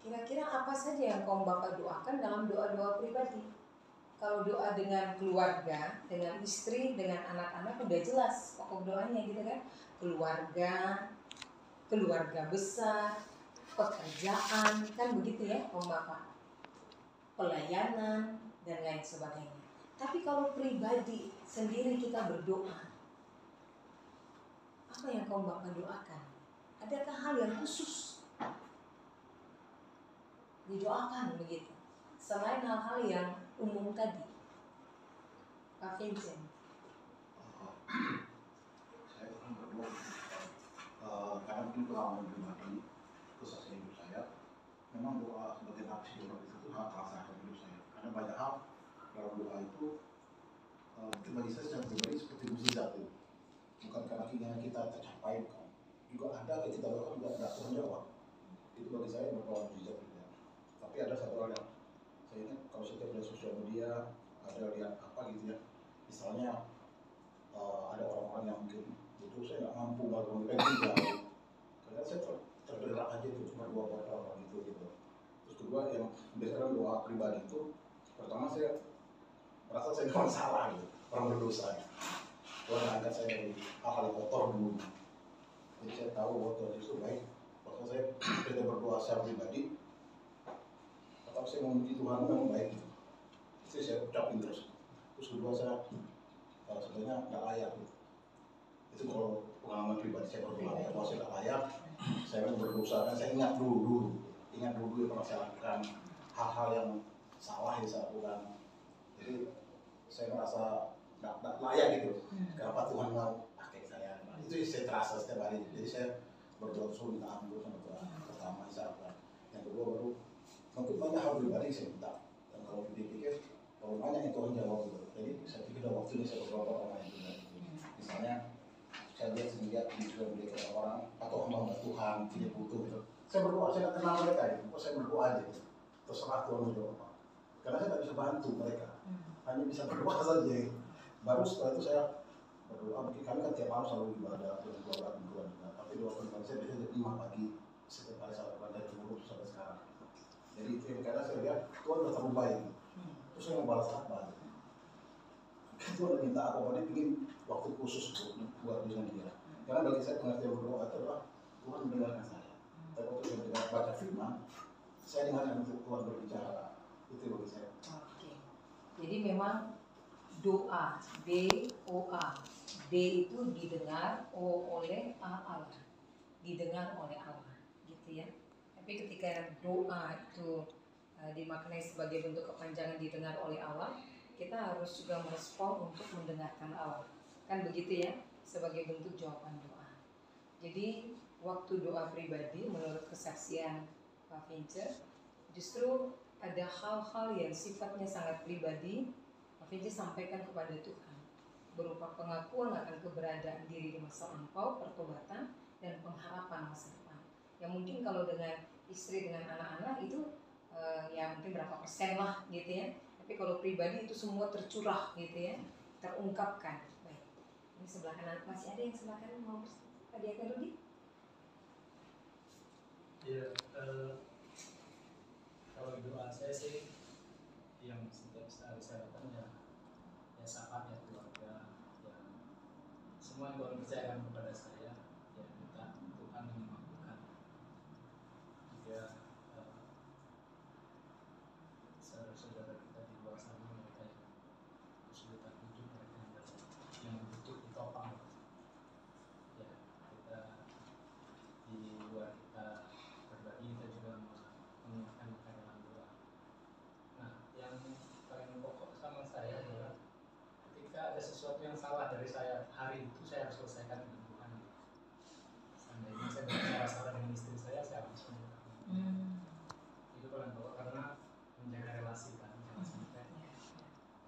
Kira-kira apa saja yang kaum bapak doakan dalam doa-doa pribadi? Kalau doa dengan keluarga, dengan istri, dengan anak-anak udah jelas pokok doanya gitu kan. Keluarga besar, pekerjaan, kan begitu ya kaum bapak. Pelayanan dan lain sebagainya. Tapi kalau pribadi sendiri kita berdoa, apa yang kaum bapak doakan? Adakah hal yang khusus didoakan begitu? Selain hal-hal yang umum tadi. Pak Vincent. Saya pernah berdoa karena mungkin pengalaman pribadi khususnya hidup saya, memang doa sebagai aksi doa itu hal salah hidup saya. Karena banyak hal dalam doa itu bagi saya secara pribadi seperti mukjizat itu. Bukan karena keinginan kita tercapai, bukan. Juga ada yang kita doakan juga tidak terjawab. Itu bagi saya merupakan mukjizat juga. Tapi ada satu hal yang saya ingat kalau setiap lihat sosial media, ada lihat apa gitu ya, misalnya ada orang-orang yang mungkin itu saya nggak mampu bangun juga, karena saya tergerak aja itu cuma dua orang gitu. Terus kedua yang biasanya doa pribadi itu, pertama saya merasa saya orang salah gitu, orang berdosa. Tuhan angkat saya dari hal-hal yang kotor dulu. Jadi saya tahu bahwa Tuhan itu baik. Waktu saya tidak berdoa secara pribadi, tetap saya memuji Tuhan memang baik gitu. Itu saya ucapin terus. Terus kedua saya sebenarnya nggak layak gitu. Itu kalau pengalaman pribadi saya berdoa ya, kalau saya nggak layak, saya memang berdosa. Dan saya ingat dulu yang pernah saya lakukan hal-hal yang salah yang saya lakukan. Jadi saya merasa nggak layak gitu. Kenapa Tuhan mau pakai saya? Itu saya terasa setiap hari. Jadi saya berdoa terus minta ampun sama Tuhan. Pertama saya lakukan. Yang kedua baru mungkin banyak hal pribadi saya minta. Dan kalau dipikir kalau banyak yang Tuhan jawab gitu. Jadi saya pikir udah waktunya saya berdoa orang yang pribadi. Misalnya saya lihat sendiri juga melihat orang atau hamba Tuhan tidak butuh gitu. Saya berdoa, saya tidak kenal mereka gitu. Saya berdoa aja gitu. Terserah Tuhan menjawab apa. Karena saya tidak bisa bantu mereka. Hanya bisa berdoa saja gitu. Baru setelah itu saya berdoa, mungkin kami kan tiap malam selalu ibadah dengan keluarga juga. Tapi doa pribadi saya biasanya jam 5 pagi setiap hari saya lakukan dari dulu sampai sekarang. Jadi kadang saya lihat Tuhan sudah terlalu baik. Terus saya mau balas apa? Tuhan udah minta apa? Dia ingin waktu khusus buat dengan dia. Karena bagi saya pengertian berdoa itu adalah Tuhan mendengarkan saya. Tapi waktu saya mendengar baca firman, saya dengarkan untuk Tuhan berbicara. Itu bagi saya. Oke. Jadi memang doa, D-O-A, D itu didengar, O oleh Allah, didengar oleh Allah, gitu ya. Tapi ketika doa itu dimaknai sebagai bentuk kepanjangan didengar oleh Allah, kita harus juga merespon untuk mendengarkan Allah, kan begitu ya, sebagai bentuk jawaban doa. Jadi waktu doa pribadi menurut kesaksian Pak Vince, justru ada hal-hal yang sifatnya sangat pribadi Pak Vince sampaikan kepada Tuhan, berupa pengakuan akan keberadaan diri di masa lampau, pertobatan, dan pengharapan masa depan. Yang mungkin kalau dengan istri, dengan anak-anak itu ya mungkin berapa persen lah gitu ya. Tapi kalau pribadi itu semua tercurah gitu ya, terungkapkan. Baik, ini sebelah kanan, masih ada yang sebelah kanan mau Pak Diakan Rudi? Ya, kalau doa saya sih yang setiap hari saya lakukan ya sahabat ya keluarga yang semua yang Tuhan percayakan kepada saya, ya minta Tuhan yang memampukan. Juga saudara-saudara kita di luar sana, mereka yang kesulitan hidup, mereka yang butuh ditopang. Ya, kita di luar kita berbagi, kita juga mengingatkan mereka dalam doa. Nah, yang paling pokok sama saya adalah ketika ada sesuatu yang salah dari saya hari itu, saya harus selesaikan dengan Tuhan. Seandainya saya berbicara salah dengan istri saya harus menurut itu paling pokok, karena menjaga relasi kan, jangan sampai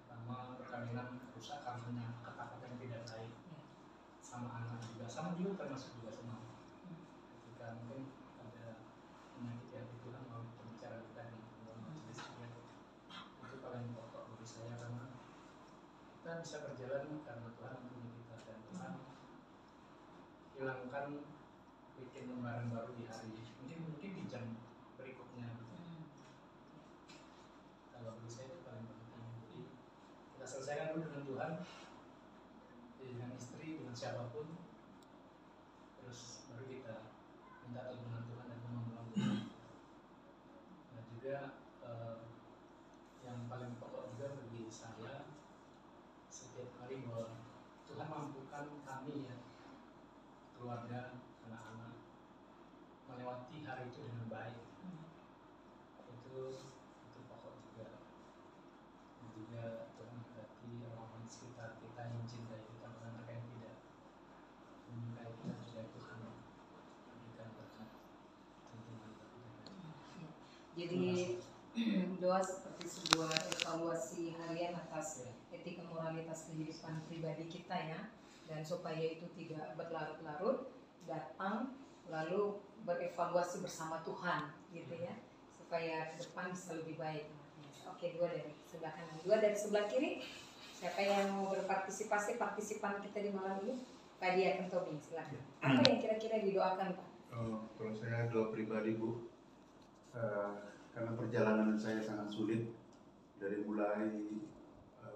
pertama perkawinan rusak karena kata-kata yang tidak baik, sama anak juga termasuk juga sama ketika mungkin ada menyakiti hati Tuhan mau berbicara kita di dalam majelis juga, itu paling pokok bagi saya, karena kita bisa berjalan karena Tuhan mempunyai kita, dan Tuhan hilangkan bikin lembaran baru di hari mungkin di jam berikutnya gitu. berdamai dulu dengan Tuhan, dengan istri, dengan siapapun, terus baru kita minta perlindungan Tuhan dan memohon Tuhan. Nah juga yang paling pokok juga bagi saya setiap hari bahwa Tuhan mampukan kami ya, keluarga, anak-anak melewati hari itu dengan baik. Itu pokok juga. Dan juga Tuhan berkati orang-orang di sekitar kita yang mencintai kita, bukan mereka yang tidak menyukai kita, juga Tuhan memberikan berkat tuntunan kita. Jadi doa seperti sebuah evaluasi harian atas etika moralitas kehidupan pribadi kita ya, dan supaya itu tidak berlarut-larut, datang lalu berevaluasi bersama Tuhan gitu ya, supaya ke depan bisa lebih baik. Oke, dua dari sebelah kanan, dua dari sebelah kiri. Siapa yang mau berpartisipasi, partisipan kita di malam ini? Pak Dia Kentobing, silakan. Apa yang kira-kira didoakan Pak? Kalau saya doa pribadi Bu, karena perjalanan saya sangat sulit dari mulai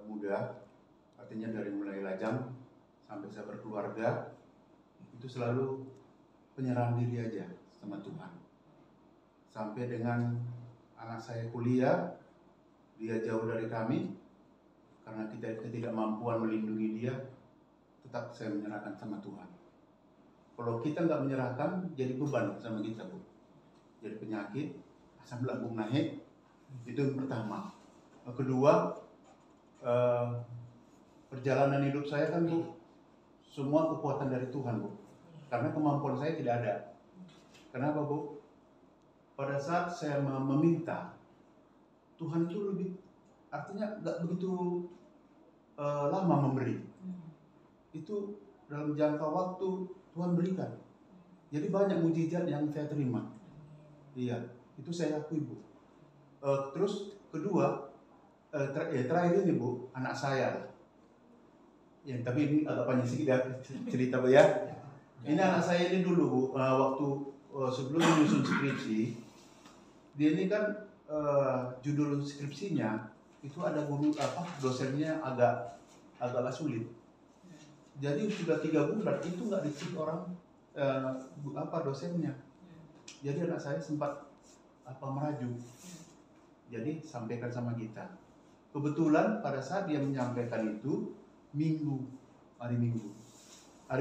muda, artinya dari mulai lajang sampai saya berkeluarga, itu selalu penyerahan diri aja sama Tuhan. Sampai dengan anak saya kuliah, dia jauh dari kami, karena kita ketidakmampuan melindungi dia, tetap saya menyerahkan sama Tuhan. Kalau kita nggak menyerahkan, jadi beban sama kita Bu. Jadi penyakit, asam lambung naik, itu yang pertama. Kedua, perjalanan hidup saya kan Bu, semua kekuatan dari Tuhan Bu. Karena kemampuan saya tidak ada. Kenapa Bu? Pada saat saya meminta, Tuhan itu lebih, artinya nggak begitu lama memberi. Itu dalam jangka waktu Tuhan berikan. Jadi banyak mujizat yang saya terima. Iya, itu saya akui Bu. Terus kedua, terakhir ini Bu, anak saya. Ya, tapi ini agak panjang sedikit cerita Bu ya. Ini anak saya ini dulu Bu, waktu sebelum menyusun skripsi, dia ini kan judul skripsinya itu ada guru dosennya agak sulit. Jadi sudah 3 bulan itu nggak dicek orang dosennya. Jadi anak saya sempat merajuk. Jadi sampaikan sama kita. Kebetulan pada saat dia menyampaikan itu hari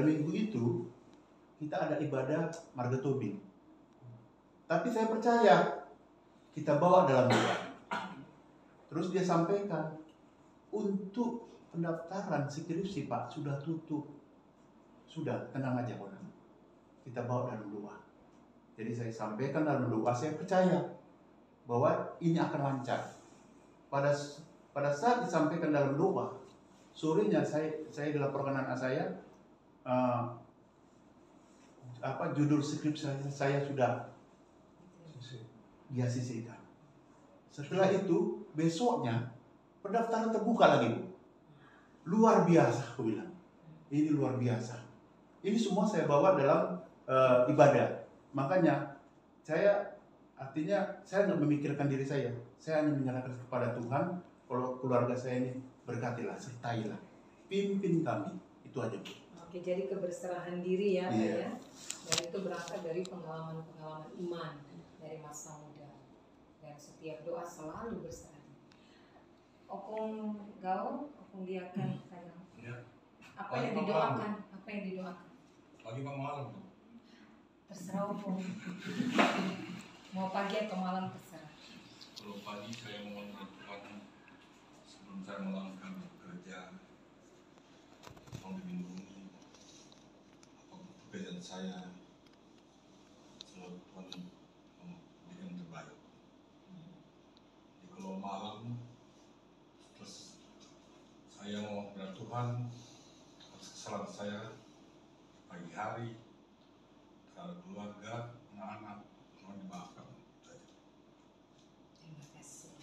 Minggu itu kita ada ibadah marga tobing. Tapi saya percaya kita bawa dalam doa. Terus dia sampaikan untuk pendaftaran skripsi Pak sudah tutup. Sudah, tenang aja orang. Kita bawa dalam doa. Jadi saya sampaikan dalam doa, saya percaya bahwa ini akan lancar. Pada saat disampaikan dalam doa, sorenya saya dilaporkan anak saya judul skripsi saya sudah dia sisihkan. Setelah itu besoknya pendaftaran terbuka lagi Bu. Luar biasa aku bilang. Ini luar biasa. Ini semua saya bawa dalam ibadah. Makanya saya nggak memikirkan diri saya. Saya hanya menyerahkan kepada Tuhan. Kalau keluarga saya ini berkatilah, sertailah, pimpin kami. Itu aja Bu. Oke, jadi keberserahan diri ya Pak Iya. ya. Dan itu berangkat dari pengalaman-pengalaman iman dari masa muda. Dan setiap doa selalu berserah. Opung Gaul, Opung Diakan Tanah. Ya. Apa yang didoakan? Apa yang didoakan? Pagi apa malam? Terserah Opung. Mau pagi atau malam terserah. Kalau pagi saya mohon Tuhan sebelum saya melangkah bekerja, tolong dilindungi apapun pekerjaan saya, selalu Tuhan memberikan yang terbaik. Jadi kalau malam terus saya mau kepada Tuhan atas kesalahan saya pagi hari terhadap keluarga, anak-anak, mohon dimaafkan. Terima kasih.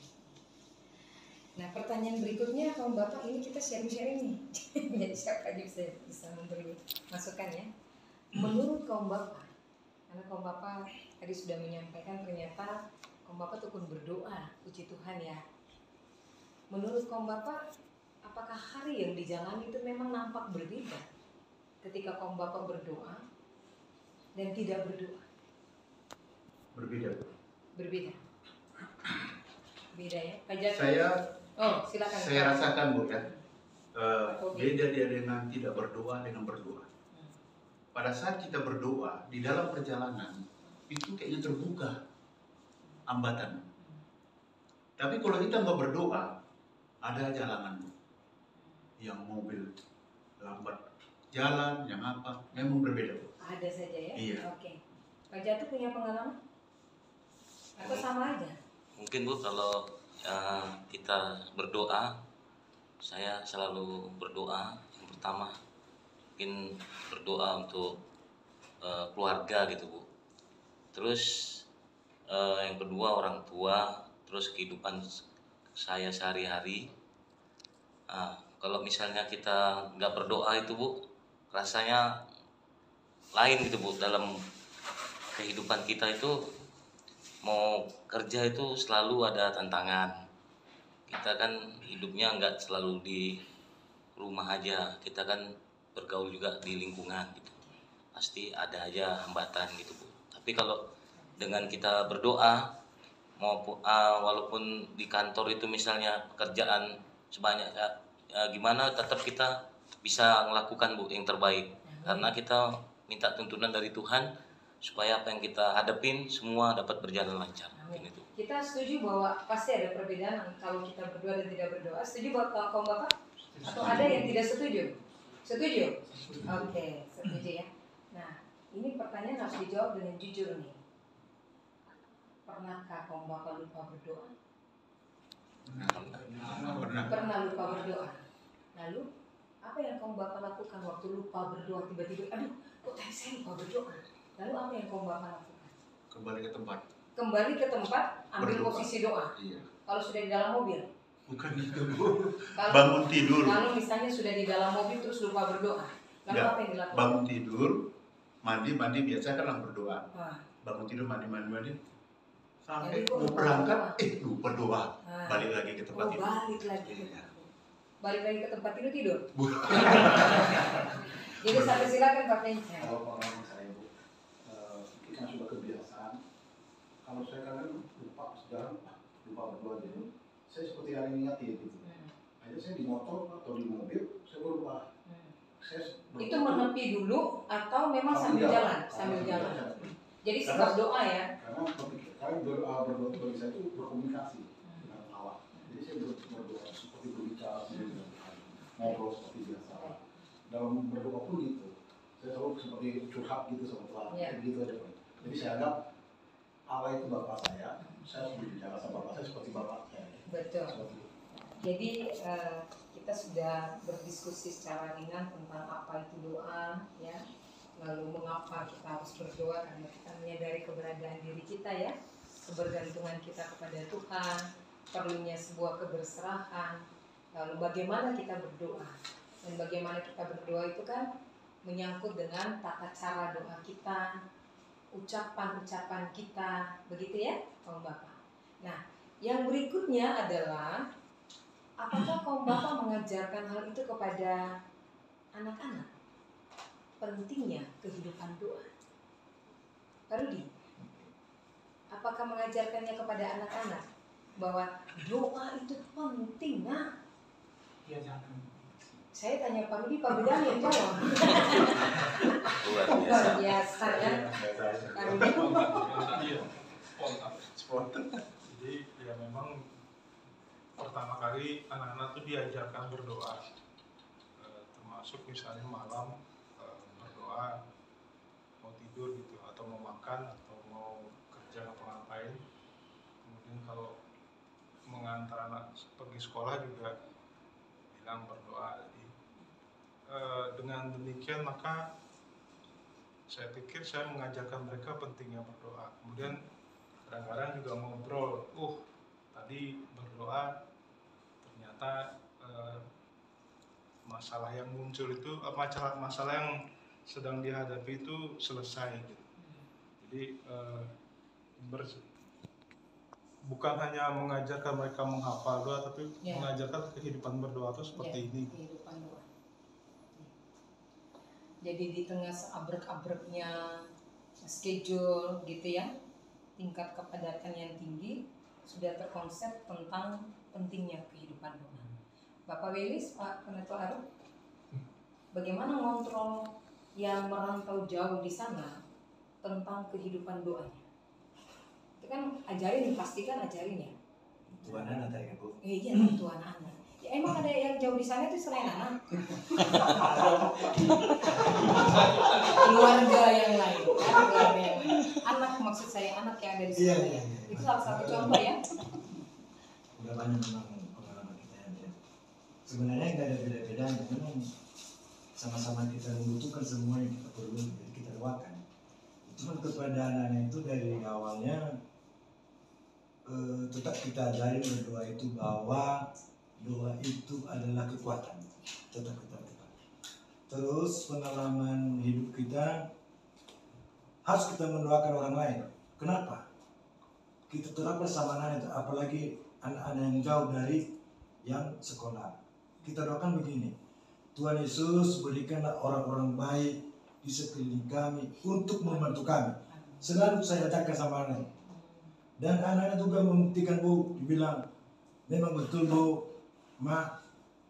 Nah, pertanyaan berikutnya kalau Bapak ini kita sharing-sharing nih. Jadi siapa aja bisa memberi masukan ya. Menurut kaum Bapak, karena kaum Bapak tadi sudah menyampaikan ternyata kaum Bapak tekun berdoa, puji Tuhan ya. Menurut kaum Bapak, apakah hari yang dijalani itu memang nampak berbeda ketika kaum bapak berdoa dan tidak berdoa? Berbeda. Berbeda. Beda ya. Pak Jatuh? Silakan. Saya rasakan Bu ya. Beda dia dengan tidak berdoa dengan berdoa. Pada saat kita berdoa di dalam perjalanan itu kayaknya terbuka hambatan. Tapi kalau kita nggak berdoa, ada jalangan yang mobil lambat jalan, yang apa, memang berbeda. Ada saja ya. Iya. Oke. Pak Jatuh punya pengalaman? Atau sama aja? Mungkin Bu, kalau kita berdoa, saya selalu berdoa. Yang pertama mungkin berdoa untuk keluarga gitu Bu. Terus yang kedua orang tua, terus kehidupan saya sehari-hari. Kalau misalnya kita nggak berdoa itu Bu, rasanya lain gitu Bu. Dalam kehidupan kita itu mau kerja itu selalu ada tantangan. Kita kan hidupnya nggak selalu di rumah aja, kita kan bergaul juga di lingkungan gitu. Pasti ada aja hambatan gitu Bu. Tapi kalau dengan kita berdoa, maupun walaupun di kantor itu misalnya pekerjaan sebanyak gimana, tetap kita bisa melakukan Bu yang terbaik. Karena kita minta tuntunan dari Tuhan supaya apa yang kita hadapin semua dapat berjalan lancar. Itu. Kita setuju bahwa pasti ada perbedaan kalau kita berdoa dan tidak berdoa. Setuju buat kaum bapak? Atau ada yang tidak setuju? Setuju? Oke, setuju ya. Nah, ini pertanyaan harus dijawab dengan jujur nih. Pernahkah kaum bapak lupa berdoa? Pernah lupa berdoa. Lalu apa yang kaum bapak lakukan waktu lupa berdoa tiba-tiba? Aduh, kok tadi saya lupa berdoa? Lalu apa yang kaum bapak lakukan? Kembali ke tempat. Kembali ke tempat, ambil Berdoa. posisi doa. Iya. Kalau sudah di dalam mobil. Bukan itu Bu. Kalau, Bangun tidur. Kalau misalnya sudah di dalam mobil terus lupa berdoa. Lalu Enggak. apa yang dilakukan? Bangun tidur, mandi biasa kan orang berdoa. Nah, Bangun tidur mandi. Sampai Jadi kok mau lupa berangkat, berdoa? lupa doa. Nah. Balik lagi ke tempat tidur. balik lagi. Iya. Balik lagi ke tempat tidur. Bu. Jadi sampai silakan Pak Penca. Kalau pengalaman saya Bu, kita sudah kebiasaan. Kalau saya kadang lupa sekarang lupa berdoa gitu. Saya seperti ada yang ingatin gitu. Aja saya di motor atau di mobil, saya lupa. Saya Itu menepi dulu atau memang sambil jalan? Sambil jalan. Jadi sebab doa ya. Karena berdoa itu bagi saya itu berkomunikasi dengan Allah. Jadi saya berdoa seperti berbicara sendiri dengan Tuhan, ngobrol seperti biasa. Dalam berdoa pun gitu. Saya selalu seperti curhat gitu sama Tuhan. Yeah. Gitu aja Pak. Jadi saya anggap Allah itu Bapak saya harus berbicara sama Bapak saya seperti Bapak saya. Betul. Seperti itu. Jadi kita sudah berdiskusi secara ringan tentang apa itu doa, ya. Lalu mengapa kita harus berdoa, karena kita menyadari keberadaan diri kita ya, kebergantungan kita kepada Tuhan, perlunya sebuah keberserahan. Lalu bagaimana kita berdoa, dan bagaimana kita berdoa itu kan menyangkut dengan tata cara doa kita, ucapan-ucapan kita, begitu ya, kaum bapak. Nah, yang berikutnya adalah apakah kaum bapak mengajarkan hal itu kepada anak-anak? Pentingnya kehidupan doa. Pak Rudi, apakah mengajarkannya kepada anak-anak bahwa doa itu penting? Nah, saya tanya Pak Rudi, Pak Bidang yang jawab. Luar Luar biasa. biasa ya, Pak Rudi. Iya, spontan. Jadi ya memang pertama kali anak-anak tuh diajarkan berdoa, termasuk misalnya malam berdoa mau tidur gitu, atau mau makan, atau mau kerja ngapa-ngapain. Kemudian kalau mengantar anak pergi sekolah juga bilang berdoa. Jadi dengan demikian maka saya pikir saya mengajarkan mereka pentingnya berdoa. Kemudian kadang-kadang juga ngobrol, tadi berdoa ternyata masalah yang muncul itu, masalah yang sedang dihadapi itu selesai gitu. Jadi bukan hanya mengajarkan mereka menghafal doa, tapi Ya. mengajarkan kehidupan berdoa itu seperti ini. Kehidupan doa. Jadi di tengah seabrek-abreknya schedule gitu ya, tingkat kepadatan yang tinggi, sudah terkonsep tentang pentingnya kehidupan doa. Bapak Welis, Pak Pendeta Arif, bagaimana ngontrol yang merantau jauh di sana tentang kehidupan doanya? Itu kan ajarin, pastikan ajarin ya. Tuhan anak tadi Bu. Iya, Tuhan anak. Ya emang ada yang jauh di sana itu selain anak. Keluarga yang lain, keluarga yang lain. Anak maksud saya anak yang ada di sana. Iya. Itu salah satu contoh ya. Udah banyak memang pengalaman kita ya. Sebenarnya nggak ada beda-bedanya, memang sama-sama kita membutuhkan semua yang kita perlu, jadi kita doakan. Cuma kepada anak-anak itu dari awalnya tetap kita ajarin berdoa itu bahwa doa itu adalah kekuatan. Tetap kita tekan. Terus pengalaman hidup kita harus kita mendoakan orang lain. Kenapa? Kita terapkan sama anak, apalagi anak-anak yang jauh dari yang sekolah. Kita doakan begini, Tuhan Yesus berikanlah orang-orang baik di sekeliling kami untuk membantu kami. Selalu saya katakan sama anak. Dan anak-anak juga membuktikan Bu, dibilang memang betul Bu, Ma,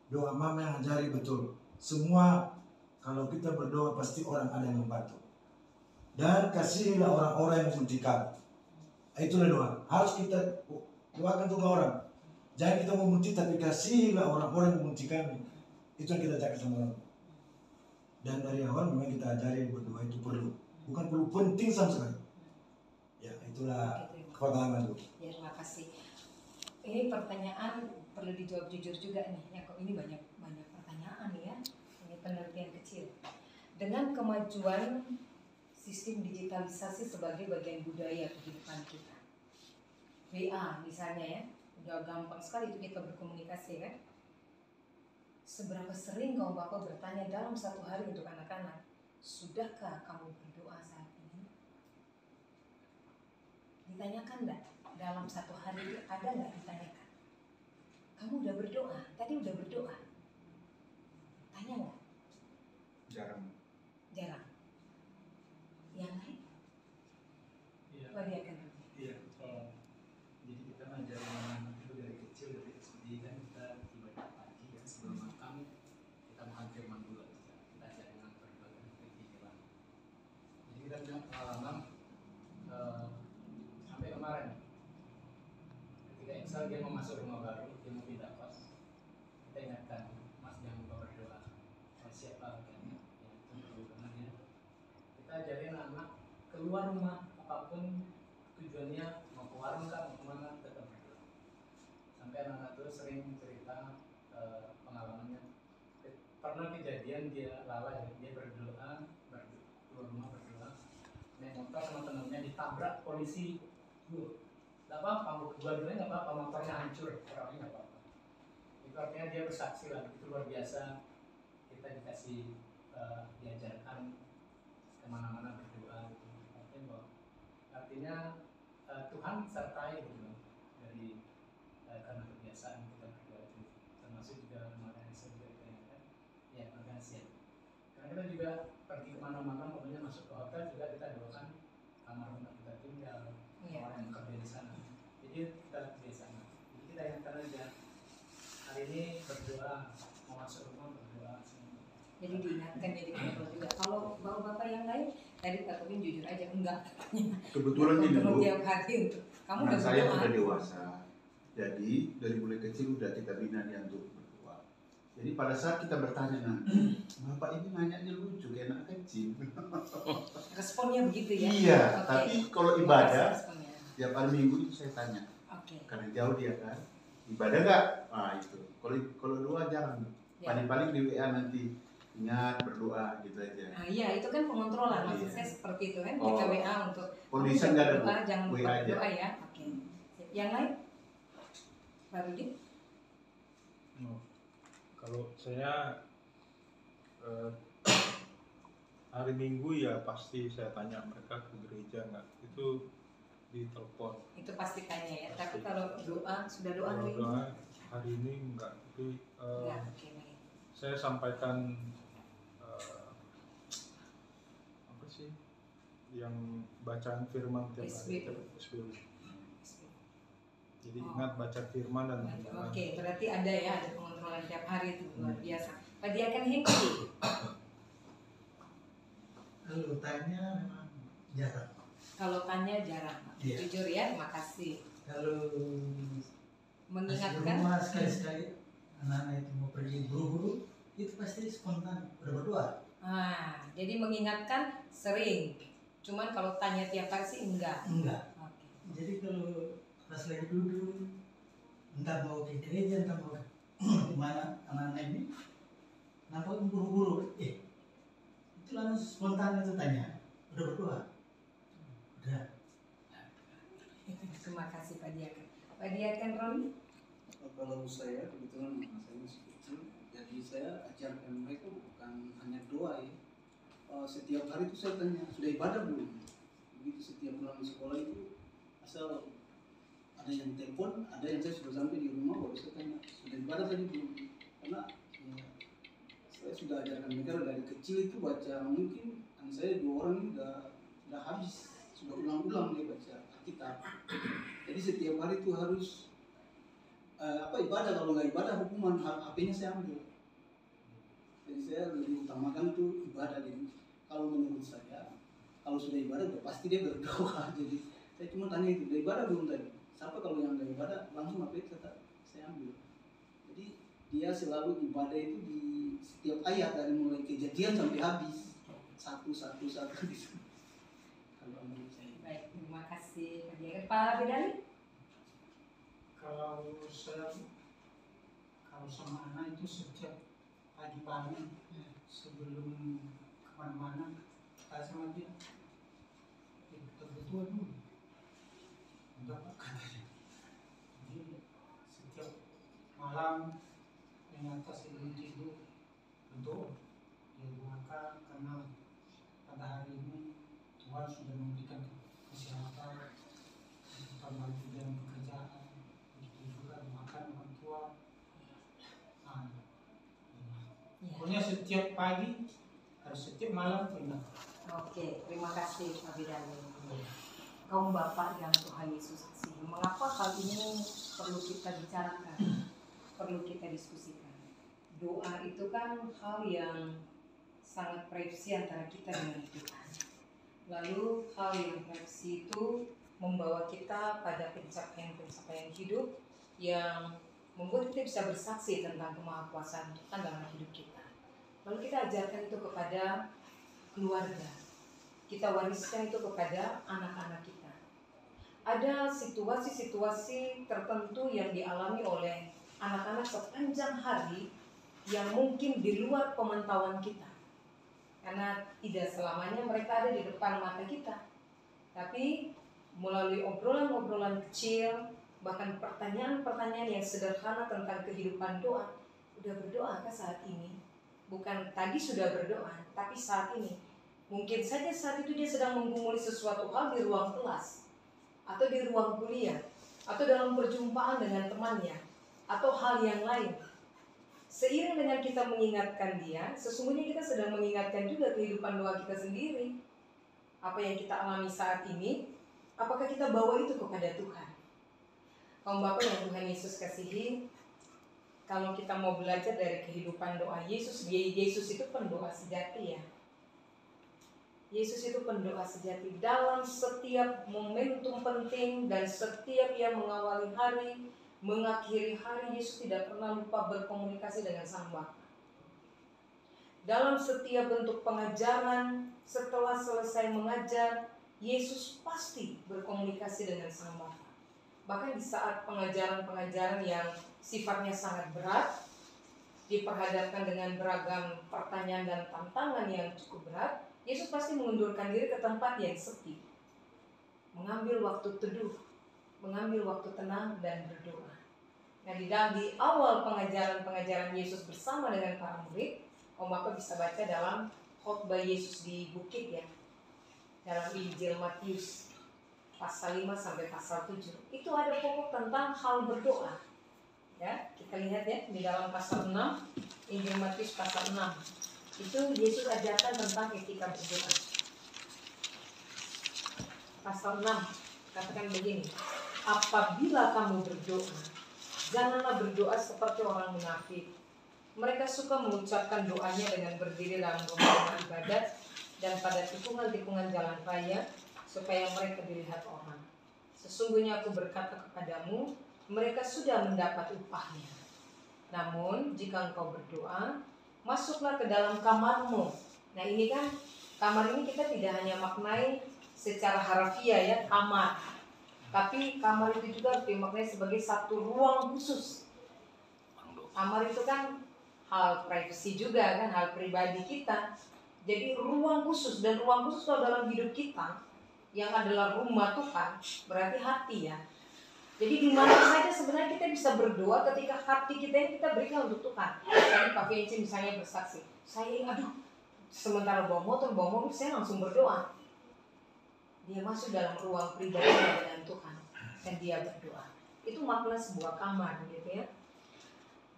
doa Mama yang ajari betul. Semua kalau kita berdoa pasti orang ada yang membantu. Dan kasihilah orang-orang yang membenci kami. Itulah doa. Harus kita doakan juga orang. Jangan kita membenci tapi kasihilah orang-orang yang membenci kami. Itu yang kita cakap sama orang. Dan dari awal memang kita ajari berdoa itu perlu. Bukan perlu, penting sama sekali. Ya itulah pengalaman Bu. Ya, terima kasih. Ini pertanyaan perlu dijawab jujur juga nih. Ya kok ini banyak pertanyaan ya. Ini penelitian kecil. Dengan kemajuan sistem digitalisasi sebagai bagian budaya kehidupan kita. WA misalnya ya, udah gampang sekali itu kita berkomunikasi kan. Seberapa sering kamu Bapak bertanya dalam satu hari untuk anak-anak, sudahkah kamu berdoa saat ini? Ditanyakan enggak? Dalam satu hari itu ada enggak ditanyakan? Kamu udah berdoa? Tadi udah berdoa? Tanya enggak? Jarang. Jarang. Yang lain? Iya. Bagi akan Iya. Jadi kita ngajarin anak itu dari kecil, dari SD kan kita ibadah pagi kan sebelum makan kita makan firman dulu, kita ajarin anak berdoa dan berpikiran. Jadi kita punya pengalaman sampai kemarin ketika Excel dia mau masuk rumah baru, dia mau pindah kos, kita ingatkan, Mas jangan lupa berdoa. Siapa kayaknya yang itu perlu banget ya. Kita ajarin anak keluar rumah apapun tujuannya, mau ke warung kan, mau kemana, tetap berdoa. Sampai anak-anak itu sering cerita pengalamannya. Pernah kejadian dia lalai, dia berdoa, keluar rumah berdoa, naik motor sama temennya ditabrak polisi. Gak apa-apa, dua-duanya gak apa-apa, motornya hancur, orangnya gak apa-apa. Itu artinya dia bersaksi lah, itu luar biasa. Kita dikasih diajarkan kemana-mana berdoa gitu. Artinya Tuhan sertai gitu dari karena kebiasaan kita berdoa itu, termasuk juga kemarin saya juga ditanyakan ya makasih ya. Karena kita juga pergi kemana-mana, pokoknya masuk ke hotel juga kita doakan kamar tempat kita tinggal, orang yang bekerja di sana. Jadi kita kebiasaan. Jadi kita ingatkan aja hari ini berdoa, mau masuk rumah berdoa. jadi diingatkan, jadi kontrol juga. Kalau bapak-bapak yang lain, tadi Pak Tobin jujur aja enggak. Kebetulan ini Untuk Bu, tiap hari untuk kamu anak udah saya berdoa. sudah dewasa. Jadi dari mulai kecil udah kita bina dia untuk berdoa. Jadi pada saat kita bertanya nanti, Bapak ini nanyanya lucu kayak anak kecil. Responnya begitu ya? Iya, Oke. tapi kalau Terima ibadah kasih responnya. tiap hari Minggu itu saya tanya. Oke. Karena jauh dia kan, ibadah nggak? Ah itu. Kalau doa jangan. Ya. Paling-paling di WA nanti ingat berdoa gitu aja. Nah, iya itu kan pengontrolan, maksud Iya. saya seperti itu kan, Oh. kita WA untuk Kondisi kamu nggak ada, berdoa, Bu. jangan lupa WA aja. berdoa ya. Oke. Yang lain? Pak Rudi? Kalau saya hari Minggu ya pasti saya tanya mereka ke gereja nggak, itu di telepon. Itu pasti tanya ya. Tapi kalau doa, sudah doa Kalau hari ini? doa hari ini enggak, tapi Enggak, oke baik. saya sampaikan apa sih yang bacaan firman tiap hari. SBU. Jadi ingat baca firman dan Oke, berarti ada ya, ada pengontrolan tiap hari itu luar biasa. Pak Diakan Hengki, Kalau tanya memang jarang. kalau tanya jarang, Iya. jujur ya, terima kasih. Kalau masih di Mengingatkan, rumah sekali-sekali anak-anak itu mau pergi buru-buru, itu pasti spontan udah berdoa. jadi mengingatkan sering. Cuman kalau tanya tiap hari sih enggak. Enggak. Oke. Jadi kalau pas lagi duduk, entah mau ke gereja, entah mau ke mana anak-anak ini, nampak buru-buru, itu langsung spontan itu tanya, udah berdoa? Udah. Terima kasih Pak Diakan. Pak Diakan Roni, Kalau saya kebetulan saya masih kecil, jadi saya ajarkan mereka bukan hanya doa ya. Setiap hari itu saya tanya, sudah ibadah belum? Begitu setiap pulang sekolah itu, asal ada yang telepon, ada yang saya sudah sampai di rumah, baru saya tanya, sudah ibadah tadi belum? Karena ya, saya sudah ajarkan mereka dari kecil itu baca, mungkin anak saya 2 orang ini udah habis, sudah ulang-ulang dia baca Alkitab. Jadi setiap hari itu harus ibadah, kalau nggak ibadah hukuman, HP-nya saya ambil. Jadi saya lebih utamakan tuh ibadah. Jadi kalau menurut saya, kalau sudah ibadah udah pasti dia berdoa. Jadi saya cuma tanya itu, udah ibadah belum tadi? Siapa kalau yang nggak ibadah langsung HP tetap saya ambil. Jadi dia selalu ibadah itu di setiap ayat dari mulai Kejadian sampai habis, satu gitu. Kalau menurut saya. baik, terima kasih Pak Diakan. Pak Bidali, Kalau saya, kalau sama anak itu setiap pagi-pagi sebelum kemana-mana, saya sama dia kita berdoa dulu. Enggak katanya. Jadi setiap malam yang atas sebelum tidur berdoa. Dia gunakan karena pada hari ini Tuhan sudah memberikan kesehatan, kita bantu dalam pekerjaan, begitu juga makan orang tua. Pokoknya setiap pagi harus setiap malam ingat. Oke, terima kasih Pak Bidali. Kaum Bapak yang Tuhan Yesus kasihi, mengapa hal ini perlu kita bicarakan, perlu kita diskusikan? Doa itu kan hal yang sangat privasi antara kita dengan Tuhan. Lalu hal yang privasi itu membawa kita pada pencapaian-pencapaian hidup yang membuat kita bisa bersaksi tentang kemahakuasaan Tuhan dalam hidup kita. Lalu kita ajarkan itu kepada keluarga, kita wariskan itu kepada anak-anak kita. Ada situasi-situasi tertentu yang dialami oleh anak-anak sepanjang hari yang mungkin di luar pemantauan kita, karena tidak selamanya mereka ada di depan mata kita. Tapi melalui obrolan-obrolan kecil, bahkan pertanyaan-pertanyaan yang sederhana tentang kehidupan doa, udah berdoa kah saat ini? Bukan tadi sudah berdoa, tapi saat ini. Mungkin saja saat itu dia sedang menggumuli sesuatu hal di ruang kelas, atau di ruang kuliah, atau dalam perjumpaan dengan temannya, atau hal yang lain. Seiring dengan kita mengingatkan dia, sesungguhnya kita sedang mengingatkan juga kehidupan doa kita sendiri. Apa yang kita alami saat ini, apakah kita bawa itu kepada Tuhan? Kaum Bapak yang Tuhan Yesus kasihi, kalau kita mau belajar dari kehidupan doa Yesus itu pendoa sejati ya. Yesus itu pendoa sejati dalam setiap momentum penting dan setiap ia mengawali hari, mengakhiri hari, Yesus tidak pernah lupa berkomunikasi dengan Sang Bapa. Dalam setiap bentuk pengajaran, setelah selesai mengajar, Yesus pasti berkomunikasi dengan Sang Bapa. Bahkan di saat pengajaran-pengajaran yang sifatnya sangat berat, diperhadapkan dengan beragam pertanyaan dan tantangan yang cukup berat, Yesus pasti mengundurkan diri ke tempat yang sepi, mengambil waktu teduh, mengambil waktu tenang dan berdoa. Nah, di awal pengajaran-pengajaran Yesus bersama dengan para murid, Om Bapak bisa baca dalam khotbah Yesus di bukit ya, dalam Injil Matius. pasal 5 sampai pasal 7. Itu ada pokok tentang hal berdoa. Ya, kita lihat ya di dalam pasal 6, Injil Matius pasal 6. Itu Yesus ajarkan tentang etika berdoa. Pasal 6 katakan begini, apabila kamu berdoa, janganlah berdoa seperti orang munafik. Mereka suka mengucapkan doanya dengan berdiri dalam rumah ibadat dan pada tikungan-tikungan jalan raya, supaya mereka dilihat orang. Sesungguhnya aku berkata kepadamu, mereka sudah mendapat upahnya. Namun jika engkau berdoa, masuklah ke dalam kamarmu. Nah ini kan, kamar ini kita tidak hanya maknai secara harfiah ya, kamar. Tapi kamar itu juga dimaknai sebagai satu ruang khusus. Kamar itu kan hal privasi juga kan, hal pribadi kita. Jadi ruang khusus, dan ruang khusus kalau dalam hidup kita yang adalah rumah Tuhan, berarti hati ya. Jadi di mana saja sebenarnya kita bisa berdoa ketika hati kita yang kita berikan untuk Tuhan. Jadi Pak Vinci misalnya bersaksi, saya sementara bawa motor saya langsung berdoa. Dia masuk dalam ruang pribadi dengan Tuhan dan dia berdoa. Itu makna sebuah kamar gitu ya.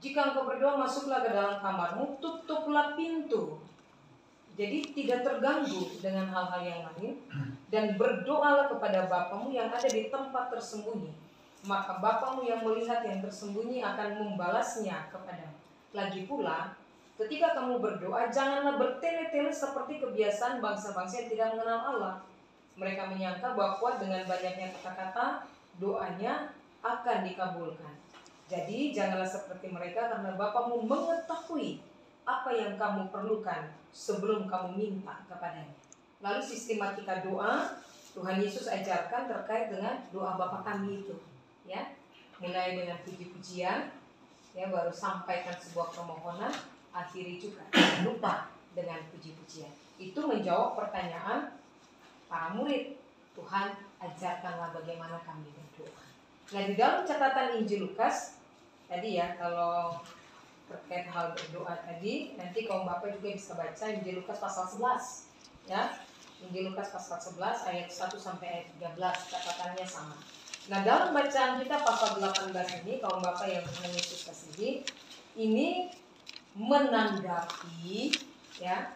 Jika engkau berdoa, masuklah ke dalam kamarmu, tutuplah pintu. Jadi tidak terganggu dengan hal-hal yang lain, dan berdoalah kepada Bapamu yang ada di tempat tersembunyi. Maka Bapamu yang melihat yang tersembunyi akan membalasnya kepadamu. Lagi pula, ketika kamu berdoa, janganlah bertele-tele seperti kebiasaan bangsa-bangsa yang tidak mengenal Allah. Mereka menyangka bahwa dengan banyaknya kata-kata, doanya akan dikabulkan. Jadi janganlah seperti mereka, karena Bapamu mengetahui apa yang kamu perlukan sebelum kamu minta kepadanya. Lalu sistematika doa Tuhan Yesus ajarkan terkait dengan doa Bapa kami itu, ya. Mulai dengan puji-pujian, ya, baru sampaikan sebuah permohonan, akhiri juga lupa dengan puji-pujian. Itu menjawab pertanyaan para murid. Tuhan, ajarkanlah bagaimana kami berdoa. Nah, di dalam catatan Injil Lukas tadi ya, kalau terkait hal berdoa tadi, nanti kaum Bapak juga bisa baca Injil Lukas pasal 11 ya. Injil Lukas pasal 11 ayat 1 sampai ayat 13, catatannya sama. Nah, dalam bacaan kita pasal 18 ini, kaum Bapak yang Tuhan Yesus kasihi, ini menanggapi ya,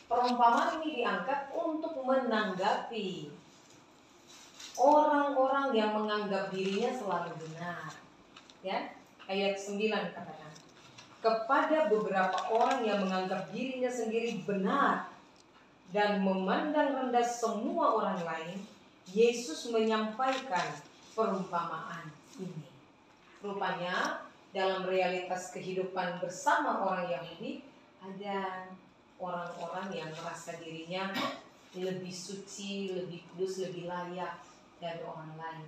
perumpamaan ini diangkat untuk menanggapi orang-orang yang menganggap dirinya selalu benar. Ya, ayat 9 katakan, kepada beberapa orang yang menganggap dirinya sendiri benar dan memandang rendah semua orang lain, Yesus menyampaikan perumpamaan ini. Rupanya dalam realitas kehidupan bersama orang Yahudi, ada orang-orang yang merasa dirinya lebih suci, lebih kudus, lebih layak dari orang lain.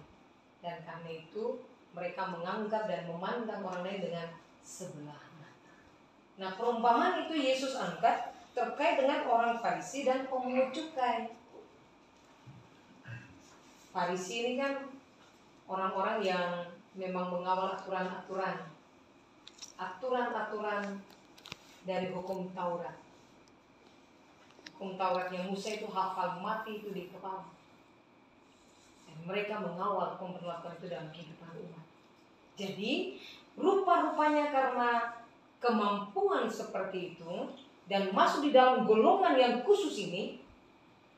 Dan karena itu mereka menganggap dan memandang orang lain dengan sebelah mata. Nah, perumpamaan itu Yesus angkat terkait dengan orang Farisi dan pemungut cukai. Farisi ini kan orang-orang yang memang mengawal aturan-aturan dari hukum Taurat. Hukum Tauratnya Musa itu hafal mati itu di kepala. Dan mereka mengawal pemberlakuan itu dalam kehidupan umat. Jadi rupa-rupanya karena kemampuan seperti itu dan masuk di dalam golongan yang khusus ini,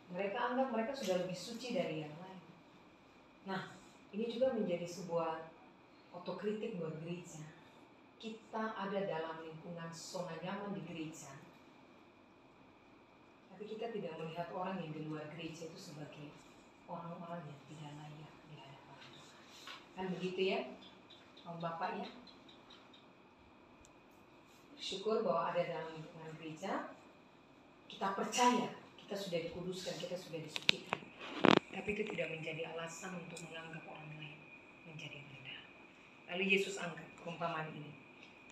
mereka anggap mereka sudah lebih suci dari yang lain. Nah, ini juga menjadi sebuah otokritik buat gereja. Kita ada dalam lingkungan zona nyaman di gereja, tapi kita tidak melihat orang yang di luar gereja itu sebagai orang-orang yang tidak layak di hadapan Tuhan. Kan begitu ya, Bapak ya? Syukur bahwa ada dalam lingkungan gereja, kita percaya kita sudah dikuduskan, kita sudah disucikan. Tapi itu tidak menjadi alasan untuk menganggap orang lain menjadi rendah. Lalu Yesus angkat perumpamaan ini.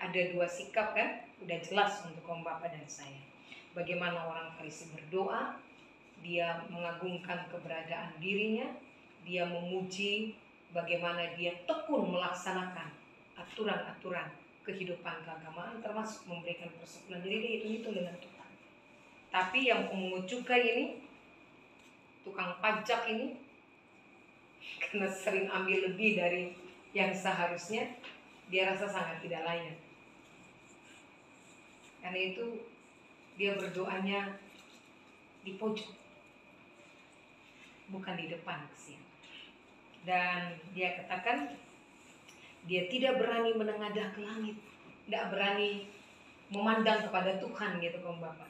Ada dua sikap kan, udah jelas untuk kaum Bapak dan saya. Bagaimana orang Farisi berdoa, dia mengagungkan keberadaan dirinya, dia memuji bagaimana dia tekun melaksanakan aturan-aturan kehidupan keagamaan, termasuk memberikan persekutuan. Jadi dia hitung-hitung dengan Tuhan. Tapi yang pemungut cukai ini, tukang pajak ini, karena sering ambil lebih dari yang seharusnya, dia rasa sangat tidak layak. Karena itu dia berdoanya di pojok, bukan di depan kesian. Dan dia katakan dia tidak berani menengadah ke langit, tidak berani memandang kepada Tuhan gitu kaum Bapak.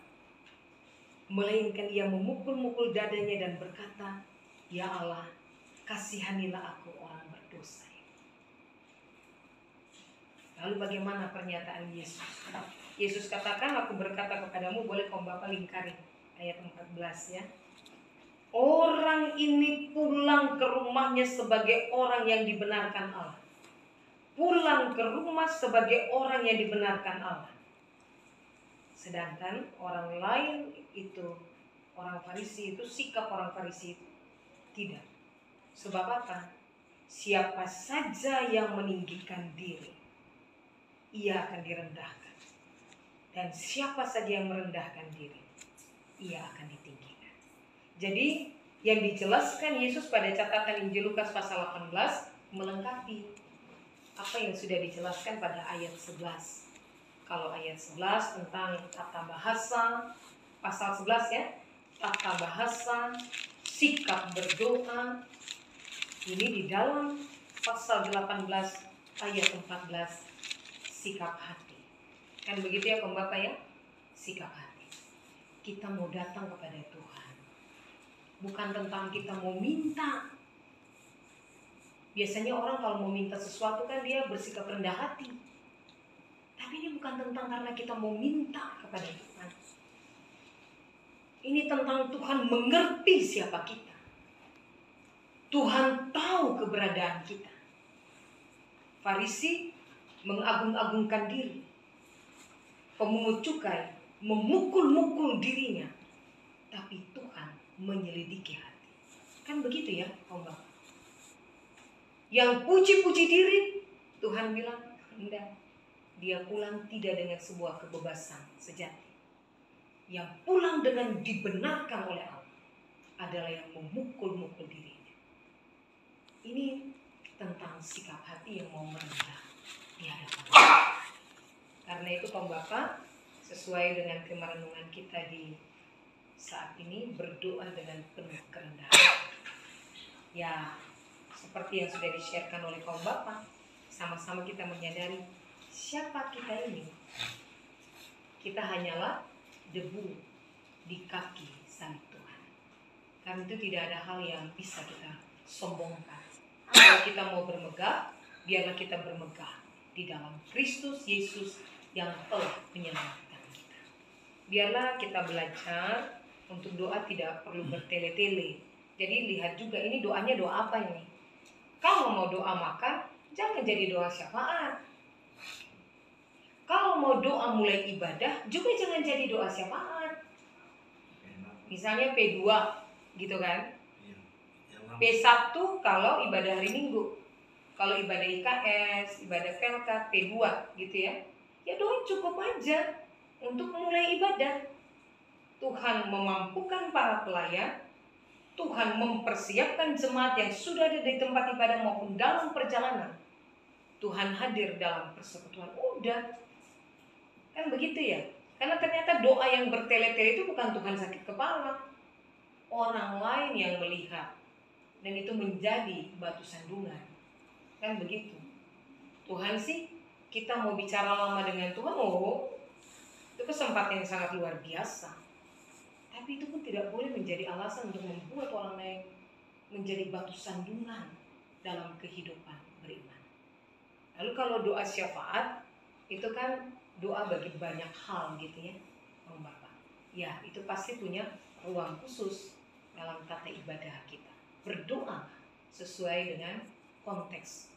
Melainkan ia memukul-mukul dadanya dan berkata, "Ya Allah, kasihanilah aku orang berdosa." Lalu bagaimana pernyataan Yesus? Yesus katakan, "Aku berkata kepadamu," boleh kaum Bapak lingkari ayat 14 ya. "Orang ini pulang ke rumahnya sebagai orang yang dibenarkan Allah." Pulang ke rumah sebagai orang yang dibenarkan Allah. Sedangkan orang lain itu, orang Farisi itu, sikap orang Farisi itu tidak. Sebab apa? Siapa saja yang meninggikan diri, ia akan direndahkan. Dan siapa saja yang merendahkan diri, ia akan ditinggikan. Jadi yang dijelaskan Yesus pada catatan Injil Lukas pasal 18 melengkapi apa yang sudah dijelaskan pada ayat 11. Kalau ayat 11 tentang tata bahasa, pasal 11 ya, tata bahasa, sikap berdoa, ini di dalam pasal 18 ayat 14, sikap hati. Kan begitu ya kaum Bapak ya, sikap hati. Kita mau datang kepada Tuhan, bukan tentang kita mau minta. Biasanya orang kalau mau minta sesuatu kan dia bersikap rendah hati. Tapi ini bukan tentang karena kita mau minta kepada Tuhan. Ini tentang Tuhan mengerti siapa kita. Tuhan tahu keberadaan kita. Farisi mengagung-agungkan diri. Pemungut cukai memukul-mukul dirinya. Tapi Tuhan menyelidiki hati. Kan begitu ya, kaum Bapak. Yang puji-puji diri, Tuhan bilang, enggak. Dia pulang tidak dengan sebuah kebebasan sejati. Yang pulang dengan dibenarkan oleh Allah adalah yang memukul-mukul dirinya. Ini tentang sikap hati yang mau merendah di hadapan Allah. Karena itu kaum Bapak, sesuai dengan tema renungan kita di saat ini, berdoa dengan penuh kerendahan. Ya, seperti yang sudah di-sharekan oleh kaum Bapak, sama-sama kita menyadari siapa kita ini. Kita hanyalah debu di kaki salib Tuhan. Karena itu tidak ada hal yang bisa kita sombongkan. Kalau kita mau bermegah, biarlah kita bermegah di dalam Kristus Yesus yang telah menyelamatkan kita. Biarlah kita belajar untuk doa tidak perlu bertele-tele. Jadi lihat juga ini doanya doa apa ini. Kalau mau doa makan, jangan jadi doa syafaat. Kalau mau doa mulai ibadah, juga jangan jadi doa syafaat. Misalnya P2 gitu kan. P1 kalau ibadah hari Minggu. Kalau ibadah IKS, ibadah PLK, P2 gitu ya. Ya doa cukup aja untuk mulai ibadah. Tuhan memampukan para pelayan. Tuhan mempersiapkan jemaat yang sudah ada di tempat ibadah maupun dalam perjalanan. Tuhan hadir dalam persekutuan. Udah. Kan begitu ya. Karena ternyata doa yang bertele-tele itu bukan Tuhan sakit kepala. Orang lain yang melihat. Dan itu menjadi batu sandungan. Kan begitu. Tuhan sih, kita mau bicara lama dengan Tuhan, itu kesempatan yang sangat luar biasa. Tapi itu pun tidak boleh menjadi alasan untuk membuat orang lain menjadi batu sandungan dalam kehidupan beriman. Lalu kalau doa syafaat, itu kan doa bagi banyak hal gitu ya, Bapak. Ya, itu pasti punya ruang khusus dalam tata ibadah kita. Berdoa sesuai dengan konteks,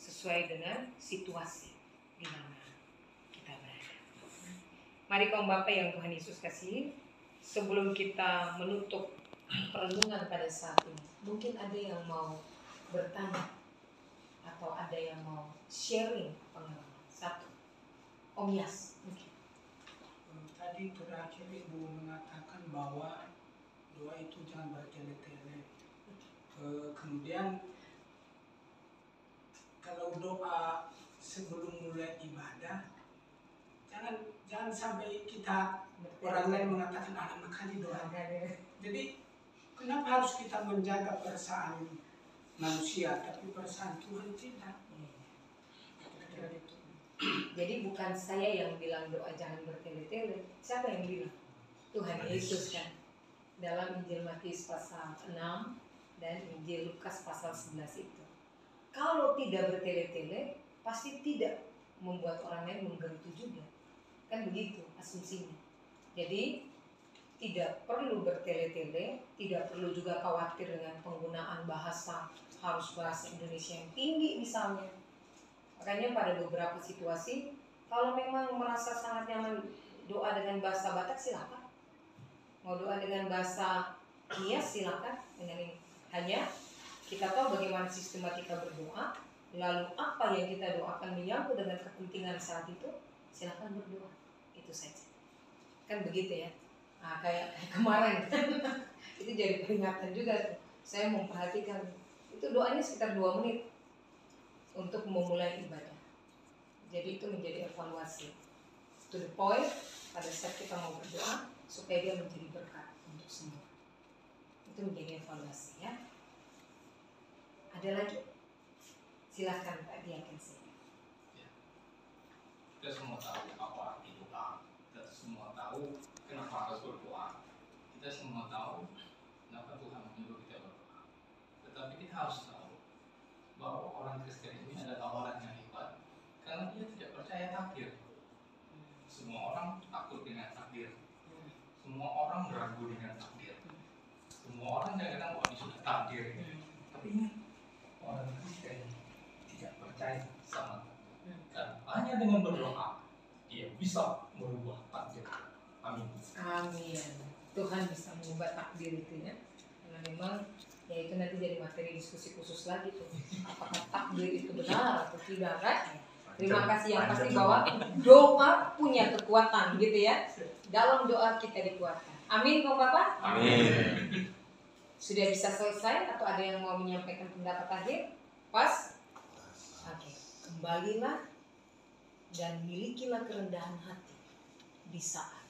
sesuai dengan situasi di mana kita berada. Mari kaum Bapak yang Tuhan Yesus kasihi, sebelum kita menutup perenungan pada saat ini, mungkin ada yang mau bertanya atau ada yang mau sharing pengalaman. Satu, Om Yas mungkin. Tadi terakhir Ibu mengatakan bahwa doa itu jangan bertele-tele. Kemudian kalau doa sebelum mulai ibadah, jangan sampai kita orang lain mengatakan ada makanya doa. Jadi kenapa harus kita menjaga perasaan manusia, tapi perasaan Tuhan tidak? Jadi bukan saya yang bilang doa jangan bertele-tele. Siapa yang bilang? Tuhan Yesus kan. Dalam Injil Matius pasal 6 dan Injil Lukas pasal 11 itu. Kalau tidak bertele-tele, pasti tidak membuat orang lain menggerutu juga. Kan begitu asumsinya. Jadi tidak perlu bertele-tele, tidak perlu juga khawatir dengan penggunaan bahasa, harus bahasa Indonesia yang tinggi misalnya. Makanya pada beberapa situasi, kalau memang merasa sangat nyaman doa dengan bahasa Batak, silakan. Mau doa dengan bahasa Nias, silakan dengan ini. Hanya kita tahu bagaimana sistematika berdoa, lalu apa yang kita doakan menyangkut dengan kepentingan saat itu, silakan berdoa. Itu saja. Kan begitu ya. Nah, kayak kemarin itu jadi peringatan juga. Saya memperhatikan itu doanya sekitar 2 menit untuk memulai ibadah. Jadi itu menjadi evaluasi to the point pada saat kita mau berdoa supaya dia menjadi berkat untuk semua. Itu menjadi evaluasi ya. Ada lagi? Silakan Pak Diaken. Kita semua tahu apa arti doa. Kita semua tahu kenapa harus berdoa. Kita semua tahu kenapa Tuhan menyuruh kita berdoa. Tetapi kita harus tahu bahwa orang Kristen ini adalah orang yang hebat karena dia tidak percaya takdir. Semua orang takut dengan takdir. Semua orang ragu dengan takdir. Semua orang kadang-kadang ini sudah takdir. Tapi ini orang Kristen tidak percaya sama takdir. Dan hanya dengan berdoa dia bisa merubah takdir. Amin. Amin. Tuhan bisa mengubah takdir itu ya. Karena memang ya itu nanti jadi materi diskusi khusus lagi tuh. Apakah takdir itu benar atau tidak kan? Terima kasih yang pasti bahwa doa punya kekuatan gitu ya. Dalam doa kita dikuatkan. Amin Bang Bapak? Amin. Sudah bisa selesai atau ada yang mau menyampaikan pendapat akhir? Pas? Oke. Kembalilah dan milikilah kerendahan hati di saat